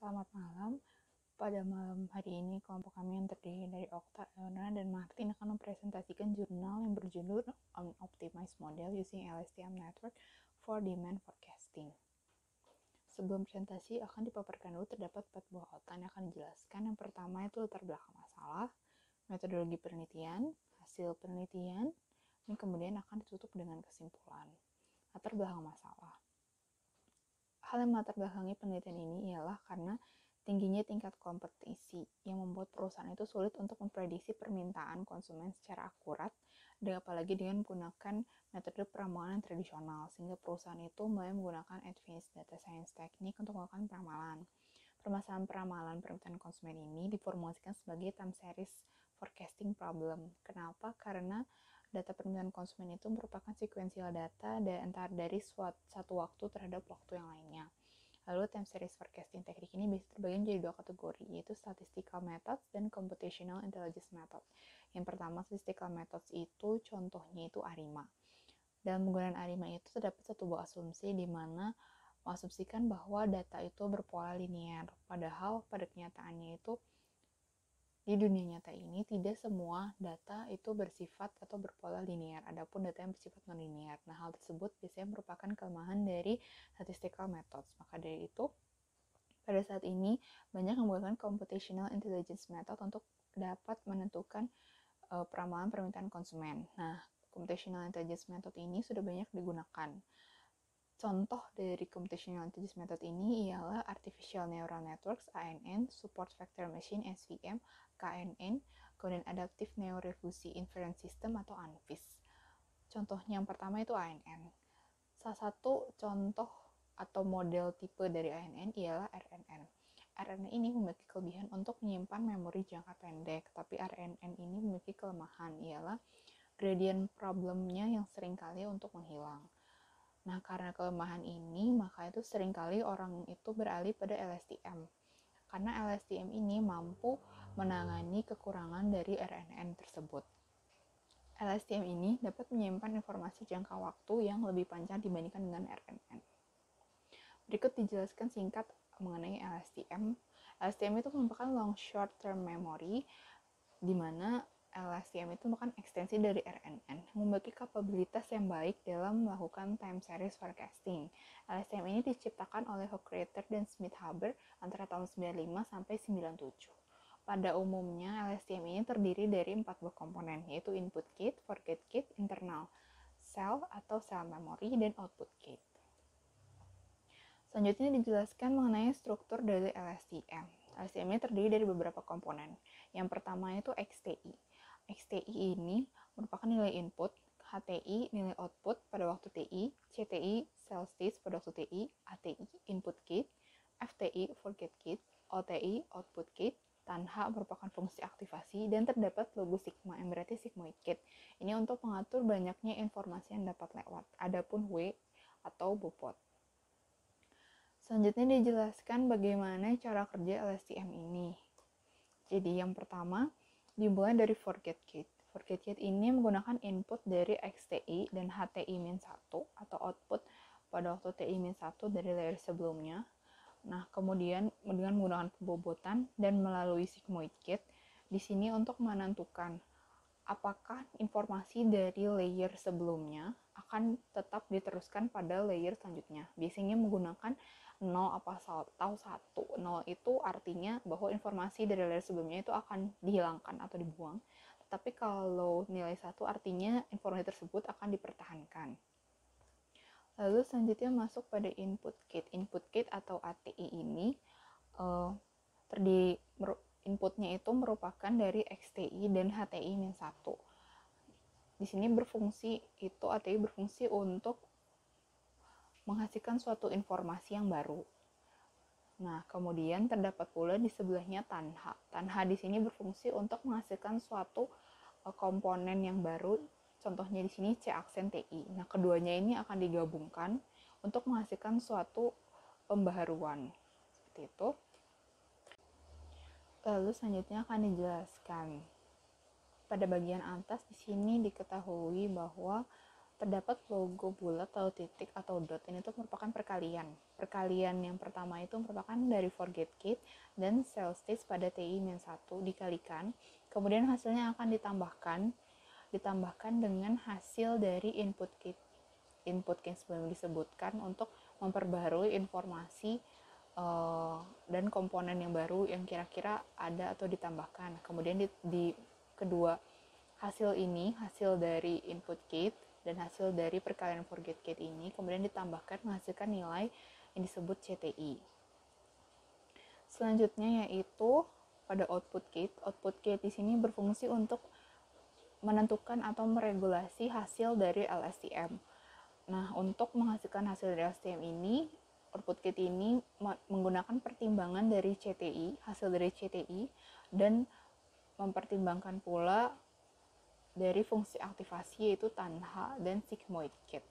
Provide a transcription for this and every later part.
Selamat malam. Pada malam hari ini, kelompok kami yang terdiri dari Okta, Leona, dan Martin akan mempresentasikan jurnal yang berjudul On Optimized Model Using LSTM Network for Demand Forecasting. Sebelum presentasi akan dipaparkan dulu terdapat 4 buah outline yang akan dijelaskan. Yang pertama itu latar belakang masalah, metodologi penelitian, hasil penelitian, dan kemudian akan ditutup dengan kesimpulan. Latar belakang masalah. Hal yang melatar belakangi penelitian ini ialah karena tingginya tingkat kompetisi yang membuat perusahaan itu sulit untuk memprediksi permintaan konsumen secara akurat, dan apalagi dengan menggunakan metode peramalan tradisional, sehingga perusahaan itu mulai menggunakan advanced data science teknik untuk melakukan peramalan. Permasalahan peramalan permintaan konsumen ini diformulasikan sebagai time series forecasting problem. Kenapa? Karena data permintaan konsumen itu merupakan sekuensial data dari satu waktu terhadap waktu yang lainnya. Lalu time series forecasting teknik ini bisa terbagi menjadi 2 kategori, yaitu statistical methods dan computational intelligence method. Yang pertama, statistical methods itu contohnya itu ARIMA. Dalam penggunaan ARIMA itu terdapat satu buah asumsi di mana mengasumsikan bahwa data itu berpola linear, padahal pada kenyataannya itu di dunia nyata ini tidak semua data itu bersifat atau berpola linear, adapun data yang bersifat non-linear. Nah, hal tersebut biasanya merupakan kelemahan dari statistical methods. Maka dari itu, pada saat ini banyak menggunakan computational intelligence method untuk dapat menentukan peramalan permintaan konsumen. Nah, computational intelligence method ini sudah banyak digunakan. Contoh dari computational intelligence method ini ialah Artificial Neural Networks (ANN), Support Vector Machine (SVM), KNN, kemudian Adaptive Neurofusion Inference System atau ANFIS. Contohnya yang pertama itu ANN. Salah satu contoh atau model tipe dari ANN ialah RNN. RNN ini memiliki kelebihan untuk menyimpan memori jangka pendek, tapi RNN ini memiliki kelemahan, ialah gradient problemnya yang seringkali untuk menghilang. Nah, karena kelemahan ini, maka itu seringkali orang itu beralih pada LSTM. Karena LSTM ini mampu menangani kekurangan dari RNN tersebut. LSTM ini dapat menyimpan informasi jangka waktu yang lebih panjang dibandingkan dengan RNN. Berikut dijelaskan singkat mengenai LSTM. LSTM itu merupakan long short term memory, di mana LSTM itu merupakan ekstensi dari RNN, memiliki kapabilitas yang baik dalam melakukan time series forecasting. LSTM ini diciptakan oleh Hochreiter dan Schmidhuber antara tahun 95 sampai 97. Pada umumnya, LSTM ini terdiri dari 4 buah komponen, yaitu input gate, forget gate, internal cell atau cell memory, dan output gate. Selanjutnya dijelaskan mengenai struktur dari LSTM. LSTM ini terdiri dari beberapa komponen. Yang pertama itu XTI. XTI ini merupakan nilai input, HTI nilai output pada waktu TI, CTI cell stage pada waktu TI, ATI input gate, FTI forget gate, OTI output gate, TANH merupakan fungsi aktivasi, dan terdapat logo sigma yang berarti sigmoid gate. Ini untuk mengatur banyaknya informasi yang dapat lewat. Adapun W atau bobot. Selanjutnya dijelaskan bagaimana cara kerja LSTM ini. Jadi yang pertama, dimulai dari forget gate. Forget gate ini menggunakan input dari XTI dan HTI-1 atau output pada waktu TI-1 dari layer sebelumnya. Nah, kemudian dengan menggunakan pembobotan dan melalui sigmoid gate, di sini untuk menentukan apakah informasi dari layer sebelumnya akan tetap diteruskan pada layer selanjutnya. Biasanya menggunakan 0 atau 1. 0 itu artinya bahwa informasi dari layer sebelumnya itu akan dihilangkan atau dibuang. Tapi kalau nilai 1 artinya informasi tersebut akan dipertahankan. Lalu selanjutnya masuk pada input gate. Input gate atau ATI ini inputnya itu merupakan dari XTI dan HTI-1. Di sini ATI berfungsi untuk menghasilkan suatu informasi yang baru. Nah, kemudian terdapat pula di sebelahnya TANH. TANH di sini berfungsi untuk menghasilkan suatu komponen yang baru. Contohnya di sini C aksen TI. Nah, keduanya ini akan digabungkan untuk menghasilkan suatu pembaharuan. Seperti itu. Lalu selanjutnya akan dijelaskan. Pada bagian atas di sini diketahui bahwa terdapat logo bulat atau titik atau dot. Ini tuh merupakan perkalian. Perkalian yang pertama itu merupakan dari forget gate dan cell stage pada TI-1 dikalikan. Kemudian hasilnya akan ditambahkan dengan hasil dari input gate yang sebelum disebutkan untuk memperbarui informasi dan komponen yang baru yang kira-kira ada atau ditambahkan. Kemudian di kedua hasil dari input gate dan hasil dari perkalian forget gate ini kemudian ditambahkan menghasilkan nilai yang disebut CTI. Selanjutnya yaitu pada output gate. Output gate di sini berfungsi untuk menentukan atau meregulasi hasil dari LSTM. Nah, untuk menghasilkan hasil dari LSTM ini, output gate ini menggunakan pertimbangan dari CTI, hasil dari CTI, dan mempertimbangkan pula dari fungsi aktivasi yaitu tanha dan sigmoid gate.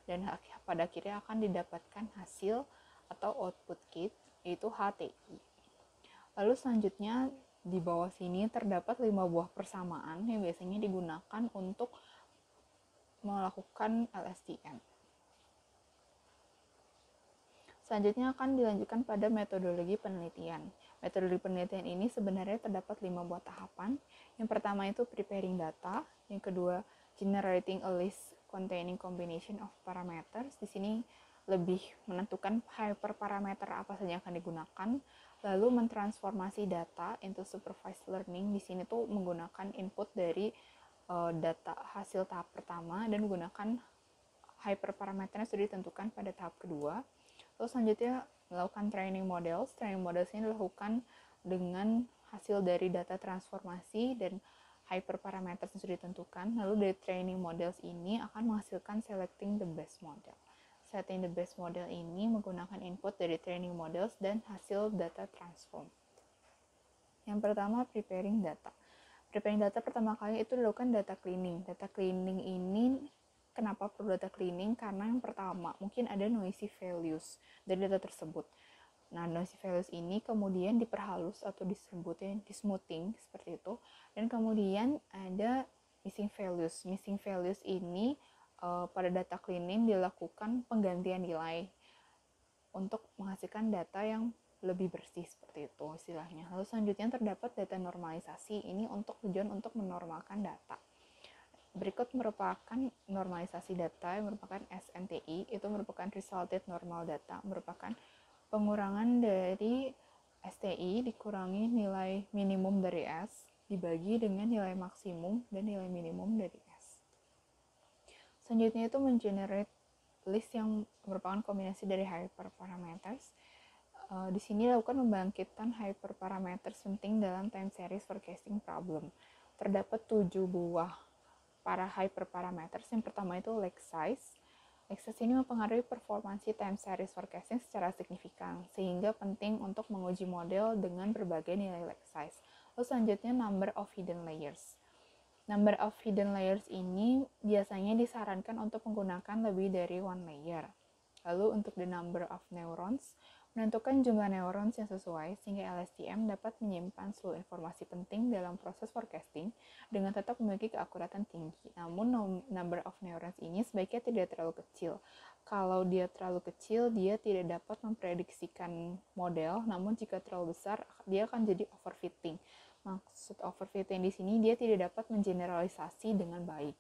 Dan pada akhirnya akan didapatkan hasil atau output gate yaitu HTI. Lalu selanjutnya di bawah sini terdapat 5 buah persamaan yang biasanya digunakan untuk melakukan LSTM. Selanjutnya akan dilanjutkan pada metodologi penelitian. Metodologi penelitian ini sebenarnya terdapat 5 buah tahapan. Yang pertama itu preparing data, yang kedua generating a list containing combination of parameters. Di sini lebih menentukan hyperparameter apa saja yang akan digunakan. Lalu mentransformasi data into supervised learning. Di sini tuh menggunakan input dari data hasil tahap pertama dan menggunakan hyperparameternya sudah ditentukan pada tahap kedua. Lalu selanjutnya melakukan training models. Training models ini dilakukan dengan hasil dari data transformasi dan hyperparameter yang sudah ditentukan. Lalu dari training models ini akan menghasilkan selecting the best model. Setting the best model ini menggunakan input dari training models dan hasil data transform. Yang pertama, preparing data. Preparing data pertama kali itu dilakukan data cleaning. Data cleaning ini kenapa perlu data cleaning? Karena yang pertama, mungkin ada noisy values dari data tersebut. Nah, noisy values ini kemudian diperhalus atau disebutnya di smoothing seperti itu. Dan kemudian ada missing values. Missing values ini pada data cleaning dilakukan penggantian nilai untuk menghasilkan data yang lebih bersih seperti itu istilahnya. Lalu selanjutnya terdapat data normalisasi, ini untuk tujuan untuk menormalkan data. Berikut merupakan normalisasi data yang merupakan SNTI, itu merupakan resulted normal data, merupakan pengurangan dari STI dikurangi nilai minimum dari S dibagi dengan nilai maksimum dan nilai minimum dari S. Selanjutnya itu mengenerate list yang merupakan kombinasi dari hyperparameters. Di sini lakukan membangkitkan hyperparameters penting dalam time series forecasting problem. Terdapat 7 buah para hyperparameters. Yang pertama itu lag size. Lag size ini mempengaruhi performansi time series forecasting secara signifikan, sehingga penting untuk menguji model dengan berbagai nilai lag size. Lalu selanjutnya number of hidden layers. Number of hidden layers ini biasanya disarankan untuk menggunakan lebih dari one layer. Lalu untuk the number of neurons, menentukan jumlah neurons yang sesuai sehingga LSTM dapat menyimpan seluruh informasi penting dalam proses forecasting dengan tetap memiliki keakuratan tinggi. Namun number of neurons ini sebaiknya tidak terlalu kecil. Kalau dia terlalu kecil, dia tidak dapat memprediksikan model, namun jika terlalu besar, dia akan jadi overfitting. Maksud overfitting di sini dia tidak dapat mengeneralisasi dengan baik.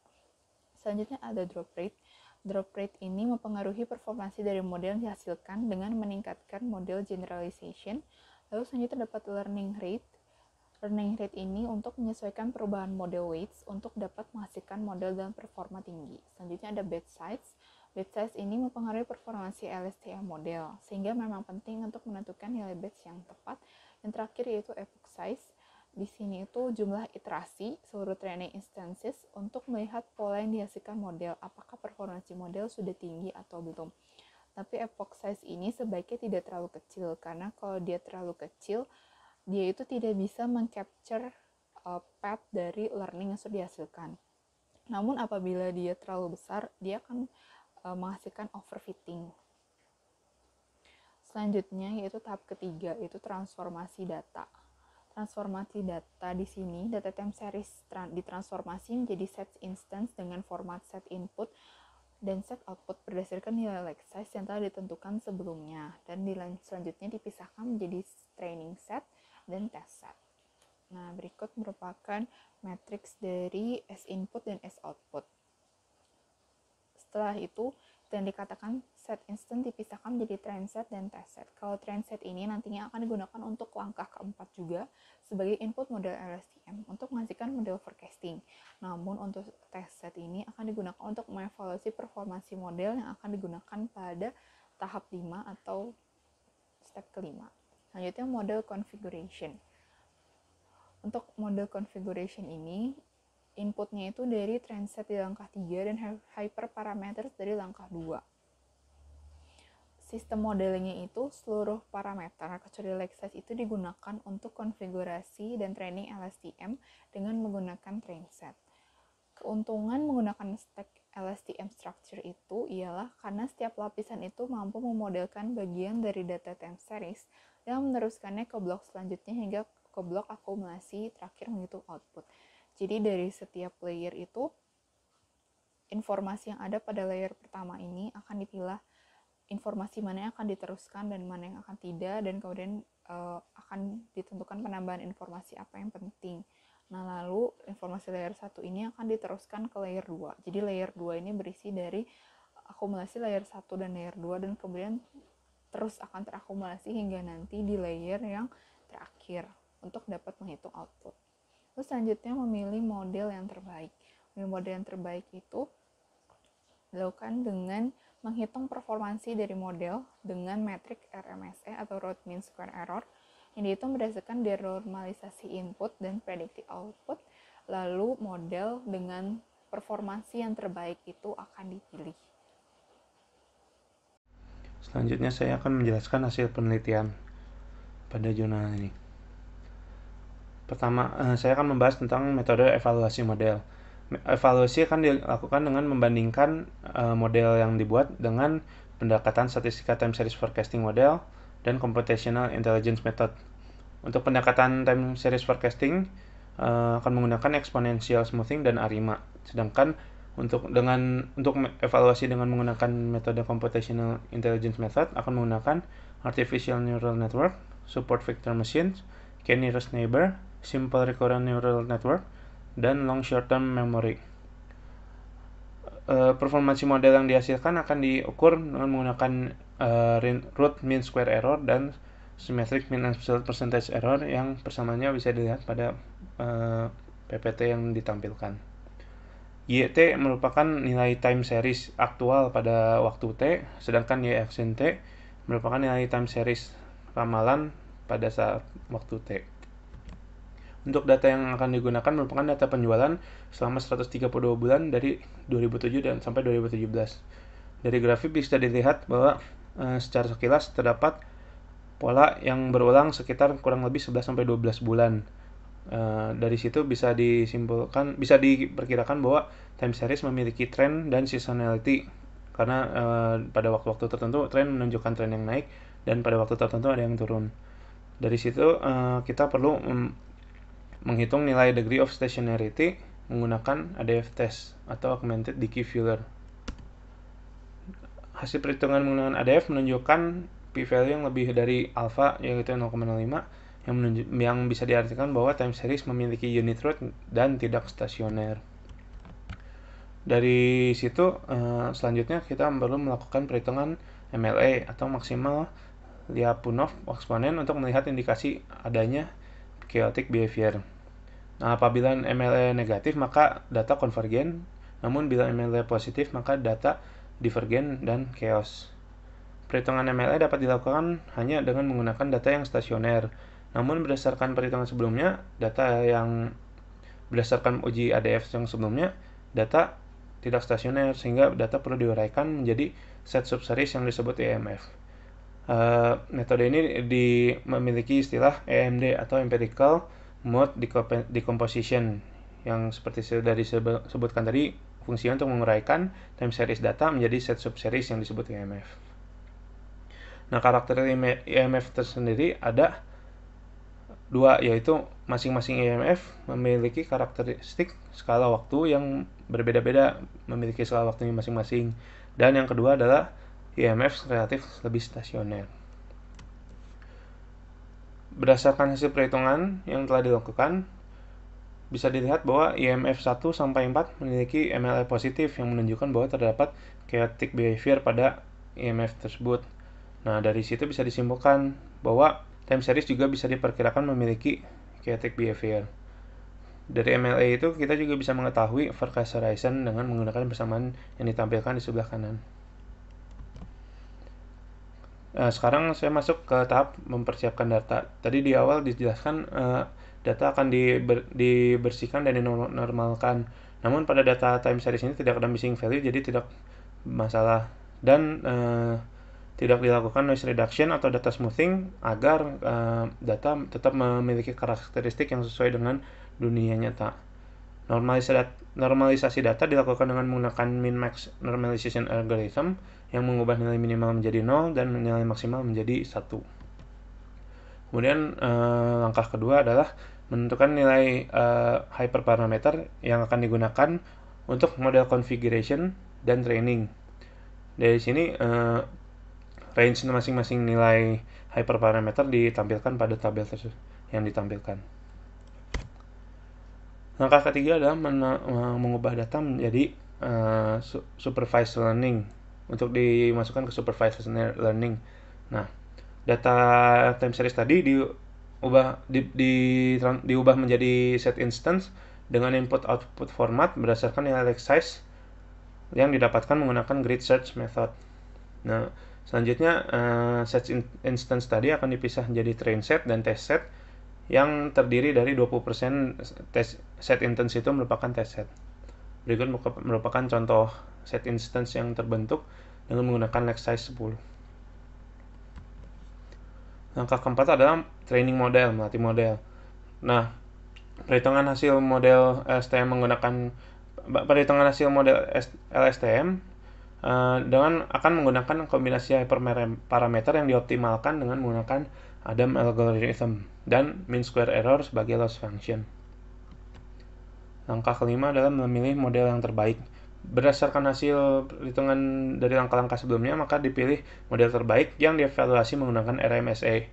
Selanjutnya ada drop rate. Drop rate ini mempengaruhi performansi dari model yang dihasilkan dengan meningkatkan model generalization. Lalu selanjutnya dapat learning rate. Learning rate ini untuk menyesuaikan perubahan model weights untuk dapat menghasilkan model dengan performa tinggi. Selanjutnya ada batch size. Batch size ini mempengaruhi performansi LSTM model, sehingga memang penting untuk menentukan nilai batch yang tepat. Yang terakhir yaitu epoch size. Di sini itu jumlah iterasi seluruh training instances untuk melihat pola yang dihasilkan model, apakah performansi model sudah tinggi atau belum. Tapi epoch size ini sebaiknya tidak terlalu kecil, karena kalau dia terlalu kecil, dia itu tidak bisa mengcapture path dari learning yang sudah dihasilkan. Namun apabila dia terlalu besar, dia akan menghasilkan overfitting. Selanjutnya yaitu tahap ketiga, yaitu transformasi data. Transformasi data di sini, data time series ditransformasi menjadi set instance dengan format set input dan set output berdasarkan nilai leg size yang telah ditentukan sebelumnya, dan selanjutnya dipisahkan menjadi training set dan test set. Nah, berikut merupakan matriks dari S input dan S output. Setelah itu, dan dikatakan set instant dipisahkan menjadi train set dan test set. Kalau train set ini nantinya akan digunakan untuk langkah keempat juga sebagai input model LSTM untuk menghasilkan model forecasting. Namun untuk test set ini akan digunakan untuk mengevaluasi performansi model yang akan digunakan pada tahap 5 atau step kelima. Selanjutnya model configuration. Untuk model configuration ini, inputnya itu dari transit di langkah 3 dan hyperparameters dari langkah 2. Sistem modelingnya itu seluruh parameter kecuali leg size itu digunakan untuk konfigurasi dan training LSTM dengan menggunakan train set. Keuntungan menggunakan stack LSTM structure itu ialah karena setiap lapisan itu mampu memodelkan bagian dari data time series dan meneruskannya ke blok selanjutnya hingga ke blok akumulasi terakhir menghitung output. Jadi dari setiap layer itu, informasi yang ada pada layer pertama ini akan dipilah informasi mana yang akan diteruskan dan mana yang akan tidak, dan kemudian akan ditentukan penambahan informasi apa yang penting. Nah, lalu informasi layer 1 ini akan diteruskan ke layer 2. Jadi layer 2 ini berisi dari akumulasi layer 1 dan layer 2, dan kemudian terus akan terakumulasi hingga nanti di layer yang terakhir untuk dapat menghitung output. Terus selanjutnya memilih model yang terbaik. Model yang terbaik itu dilakukan dengan menghitung performansi dari model dengan metrik RMSE atau Root Mean Square Error yang dihitung berdasarkan denormalisasi input dan predicted output. Lalu model dengan performansi yang terbaik itu akan dipilih. Selanjutnya saya akan menjelaskan hasil penelitian pada jurnal ini. Pertama, saya akan membahas tentang metode evaluasi model. Evaluasi akan dilakukan dengan membandingkan model yang dibuat dengan pendekatan statistika time series forecasting model dan computational intelligence method. Untuk pendekatan time series forecasting akan menggunakan exponential smoothing dan ARIMA. Sedangkan untuk evaluasi dengan menggunakan metode computational intelligence method akan menggunakan artificial neural network, support vector machines, k-nearest neighbor, simple recurrent neural network, dan long short-term memory. Performansi model yang dihasilkan akan diukur dengan menggunakan root mean square error dan symmetric mean absolute percentage error yang persamaannya bisa dilihat pada PPT yang ditampilkan. YT merupakan nilai time series aktual pada waktu T, sedangkan YXNT merupakan nilai time series ramalan pada saat waktu T. Untuk data yang akan digunakan merupakan data penjualan selama 132 bulan dari 2007 dan sampai 2017. Dari grafik bisa dilihat bahwa secara sekilas terdapat pola yang berulang sekitar kurang lebih 11 sampai 12 bulan. Dari situ bisa diperkirakan bahwa time series memiliki tren dan seasonality, karena pada waktu-waktu tertentu tren menunjukkan tren yang naik dan pada waktu tertentu ada yang turun. Dari situ kita perlu menghitung nilai degree of stationarity menggunakan ADF test atau augmented decay Fuller. Hasil perhitungan menggunakan ADF menunjukkan p-value yang lebih dari alpha, yaitu 0,05, yang bisa diartikan bahwa time series memiliki unit root dan tidak stasioner. Dari situ selanjutnya kita perlu melakukan perhitungan MLA atau maksimal Lyapunov eksponen untuk melihat indikasi adanya chaotic behavior. Nah, apabila MLA negatif maka data konvergen, namun bila MLA positif maka data divergen dan chaos. Perhitungan MLA dapat dilakukan hanya dengan menggunakan data yang stasioner. Namun berdasarkan perhitungan sebelumnya, berdasarkan uji ADF yang sebelumnya, data tidak stasioner, sehingga data perlu diuraikan menjadi set subseries yang disebut EMF. Metode ini memiliki istilah EMD atau Empirical Mode Decomposition, yang seperti sudah disebutkan tadi, fungsinya untuk menguraikan time series data menjadi set subseries yang disebut EMF. Nah, karakter EMF tersendiri ada dua, yaitu masing-masing IMF memiliki karakteristik skala waktu yang berbeda-beda, memiliki skala waktunya masing-masing. Dan yang kedua adalah IMF relatif lebih stasioner. Berdasarkan hasil perhitungan yang telah dilakukan, bisa dilihat bahwa IMF 1 sampai 4 memiliki MLA positif yang menunjukkan bahwa terdapat chaotic behavior pada IMF tersebut. Nah, dari situ bisa disimpulkan bahwa time series juga bisa diperkirakan memiliki chaotic behavior. Dari MLA itu kita juga bisa mengetahui forecast horizon dengan menggunakan persamaan yang ditampilkan di sebelah kanan. Sekarang saya masuk ke tahap mempersiapkan data. Tadi di awal dijelaskan data akan dibersihkan dan dinormalkan. Namun pada data time series ini tidak ada missing value, jadi tidak masalah. Dan tidak dilakukan noise reduction atau data smoothing agar data tetap memiliki karakteristik yang sesuai dengan dunia nyata. Normalisasi data dilakukan dengan menggunakan min-max normalization algorithm yang mengubah nilai minimal menjadi 0 dan nilai maksimal menjadi 1. Kemudian langkah kedua adalah menentukan nilai hyperparameter yang akan digunakan untuk model configuration dan training. Dari sini range masing-masing nilai hyperparameter ditampilkan pada tabel yang ditampilkan. Langkah ketiga adalah mengubah data menjadi supervised learning untuk dimasukkan ke supervised learning. Nah, data time series tadi diubah menjadi set instance dengan input-output format berdasarkan nilai size yang didapatkan menggunakan grid search method. Nah, selanjutnya set instance tadi akan dipisah menjadi train set dan test set yang terdiri dari 20% set instance itu merupakan test set. Berikut merupakan contoh set instance yang terbentuk dengan menggunakan log size 10. Langkah keempat adalah training model, melatih model. Nah, perhitungan hasil model LSTM akan menggunakan kombinasi hyperparameter yang dioptimalkan dengan menggunakan Adam algorithm dan mean square error sebagai loss function. Langkah kelima adalah memilih model yang terbaik. Berdasarkan hasil perhitungan dari langkah-langkah sebelumnya, maka dipilih model terbaik yang dievaluasi menggunakan RMSE.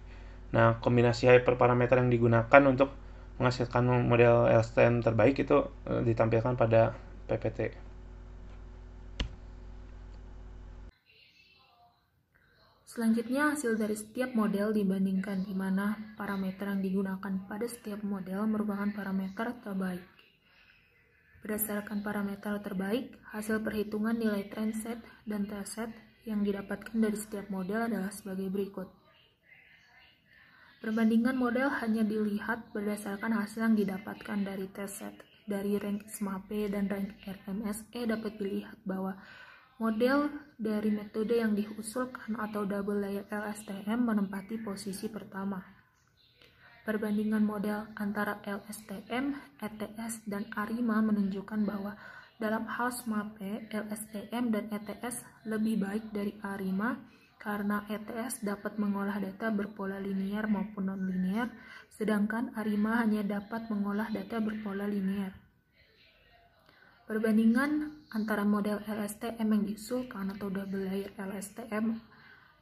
Nah, kombinasi hyperparameter yang digunakan untuk menghasilkan model LSTM terbaik itu ditampilkan pada PPT. Selanjutnya, hasil dari setiap model dibandingkan di mana parameter yang digunakan pada setiap model merupakan parameter terbaik. Berdasarkan parameter terbaik, hasil perhitungan nilai train set dan test set yang didapatkan dari setiap model adalah sebagai berikut. Perbandingan model hanya dilihat berdasarkan hasil yang didapatkan dari test set. Dari rank SMAP dan rank RMSE dapat dilihat bahwa model dari metode yang diusulkan atau double layer LSTM menempati posisi pertama. Perbandingan model antara LSTM, ETS, dan ARIMA menunjukkan bahwa dalam hal SMAP, LSTM dan ETS lebih baik dari ARIMA karena ETS dapat mengolah data berpola linear maupun non-linear, sedangkan ARIMA hanya dapat mengolah data berpola linear. Perbandingan antara model LSTM yang diusulkan atau double layer LSTM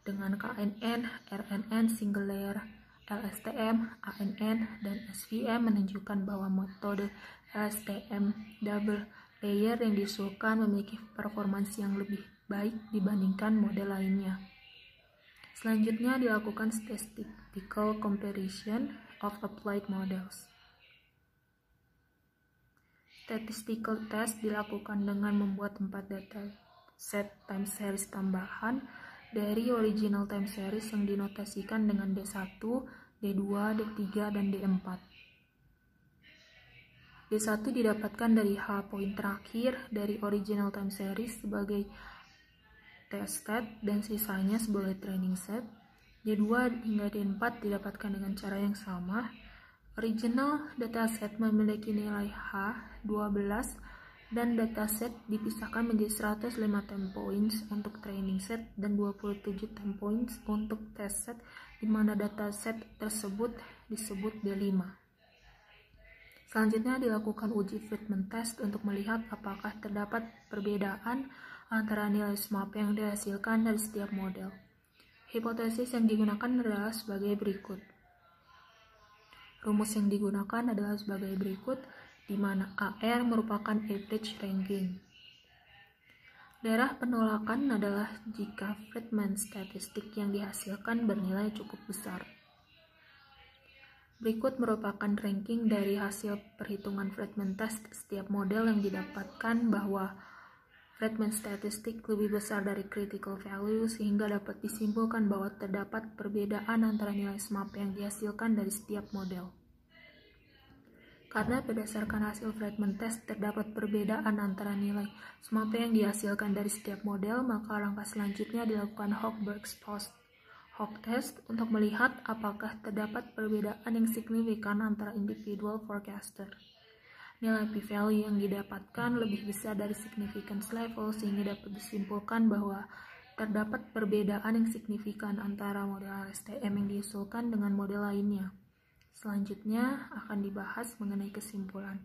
dengan KNN, RNN, single layer LSTM, ANN, dan SVM menunjukkan bahwa metode LSTM double layer yang diusulkan memiliki performansi yang lebih baik dibandingkan model lainnya. Selanjutnya dilakukan statistical comparison of applied models. Statistical test dilakukan dengan membuat 4 data set time series tambahan dari original time series yang dinotasikan dengan D1, D2, D3, dan D4. D1 didapatkan dari H poin terakhir dari original time series sebagai test set dan sisanya sebagai training set. D2 hingga D4 didapatkan dengan cara yang sama. Original dataset memiliki nilai H 12 dan dataset dipisahkan menjadi 105 time points untuk training set dan 27 time points untuk test set, di mana dataset tersebut disebut D5. Selanjutnya dilakukan uji fitment test untuk melihat apakah terdapat perbedaan antara nilai SMAP yang dihasilkan dari setiap model. Hipotesis yang digunakan adalah sebagai berikut. Rumus yang digunakan adalah sebagai berikut, di mana AR merupakan average ranking. Daerah penolakan adalah jika Friedman statistik yang dihasilkan bernilai cukup besar. Berikut merupakan ranking dari hasil perhitungan Friedman test setiap model yang didapatkan bahwa Friedman statistik lebih besar dari critical value sehingga dapat disimpulkan bahwa terdapat perbedaan antara nilai SMAP yang dihasilkan dari setiap model. Karena berdasarkan hasil Friedman test terdapat perbedaan antara nilai SMAP yang dihasilkan dari setiap model, maka langkah selanjutnya dilakukan Hochberg's post-hoc test untuk melihat apakah terdapat perbedaan yang signifikan antara individual forecaster. Nilai p-value yang didapatkan lebih besar dari significance level sehingga dapat disimpulkan bahwa terdapat perbedaan yang signifikan antara model LSTM yang diusulkan dengan model lainnya. Selanjutnya akan dibahas mengenai kesimpulan.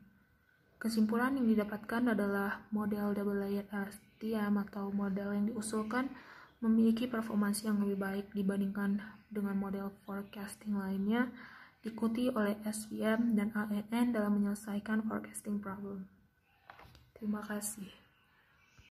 Kesimpulan yang didapatkan adalah model double layered LSTM atau model yang diusulkan memiliki performansi yang lebih baik dibandingkan dengan model forecasting lainnya, diikuti oleh SVM dan ANN dalam menyelesaikan forecasting problem. Terima kasih.